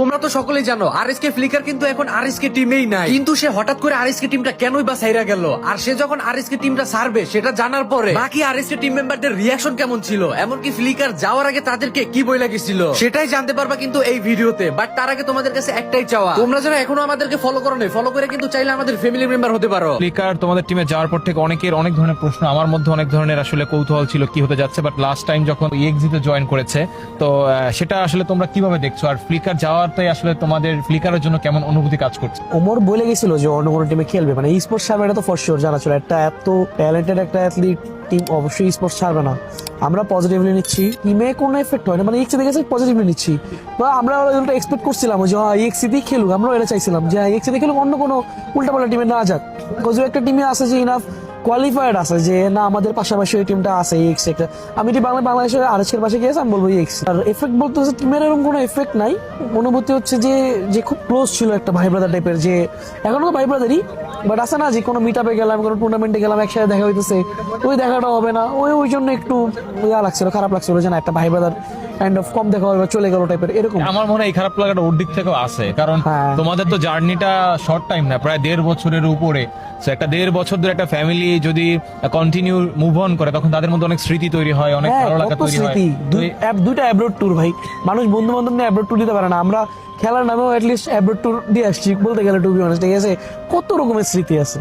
তোমরা তো সকলেই জানো আরএসকে ফ্লিকার কিন্তু এখন আরএসকে টিমেই নাই, কিন্তু সে হঠাৎ করে আরএসকে টিমটা কেনই বা ছাইরা গেল? আর সে যখন আরএসকে টিমটা ছাড়বে সেটা জানার পরে বাকি আরএসকে টিম মেম্বারদের রিয়াকশন কেমন ছিল, এমনকি ফ্লিকার যাওয়ার আগে তাদেরকে কি বই লাগেছিল সেটাই জানতে পারবা কিন্তু এই ভিডিওতে। বাট তার আগে তোমাদের কাছে একটাই চাওয়া, তোমরা যারা এখনো আমাদেরকে ফলো করো নাই, ফলো করে কিন্তু চাইলে আমাদের ফ্যামিলি মেম্বার হতে পারো। ফ্লিকার তোমাদের টিমে যাওয়ার পর থেকে অনেকের অনেক ধরনের প্রশ্ন, আমার মধ্যে অনেক ধরনের আসলে কৌতূহল ছিল কি হতে যাচ্ছে। বাট লাস্ট টাইম যখন ইএক্সিতে জয়েন করেছে, তো সেটা আসলে তোমরা কিভাবে দেখছো? আর ফ্লিকার যাওয়াতে আসলে তোমাদের ফ্লিকারের জন্য কেমন অনুভূতি কাজ করছে? ওমর বলে গেছিল যে অন্য কোনো টিমে খেলবে, মানে স্পোর্টস ছাড়বে না, তো ফর শিওর জানা ছিল একটা এত ট্যালেন্টেড একটা অ্যাথলিট টিম অবশ্যই স্পোর্টস ছাড়বে না। আমরা পজিটিভলি নিচ্ছি, টিমে কোনো এফেক্ট হয় না, মানে ইএক্সি দেখেছে পজিটিভলি নিচ্ছি। বা আমরা এক্সপেক্ট করছিলাম যে ইএক্সিতেই খেলুক, আমরা এটা চাইছিলাম যে ইএক্সিতে খেলুক, অন্য কোনো উল্টাপাল্টা টিমে না যাক। বিকজ একটা টিমে আছে যে ইনাফ কোয়ালিফাইড আছে, যে না আমাদের পাশাপাশি ওই টিমটা আছে ইএক্সি একটা। আমি যদি বাংলাদেশের আরএসকের পাশে গিয়েছি আমি বলবো ইএক্সি। আর এফেক্ট বলতে হচ্ছে টিমের এরকম কোনো এফেক্ট নাই। অনুভূতি হচ্ছে যে যে খুব ক্লোজ ছিল একটা ভাই ব্রাদার টাইপের, যে এখনো তো ভাই ব্রাদারই, বাট আসে না যে কোনো মিট আপে গেলাম, কোনো টুর্নামেন্টে গেলাম, একসাথে দেখা হইতেছে, ওই দেখাটা হবে না, ওই জন্য একটু লাগছিল, খারাপ লাগছিল যে না একটা ভাই ব্রাদার কাইন্ড অফ কম দেখা হবে, চলে গেল টাইপের এরকম। আমার মনে হয় এই খারাপ লাগাটা ওর দিক থেকেও আছে, কারণ হ্যাঁ। তোমাদের তো জার্নিটা শর্ট টাইম না, প্রায় 1.5 বছরের উপরে। So, একটা 1.5 বছর ধরে একটা ফ্যামিলি যদি কন্টিনিউ মুভ অন করে, তখন তাদের মধ্যে অনেক স্মৃতি তৈরি হয়, অনেক হ্যাঁ, ভালো লাগা কত তৈরি হয়। স্মৃতি। দুইটা অ্যাব্রোড ট্যুর ভাই, মানুষ বন্ধু বান্ধব নিয়ে অ্যাব্রোড ট্যুর দিতে পারে না, আমরা খেলার নামেও অ্যাটলিস্ট অ্যাব্রোড ট্যুর দিয়ে আসছি বলতে গেলে, টু বি অনেস্ট। ঠিক আছে, কত রকমের স্মৃতি আছে।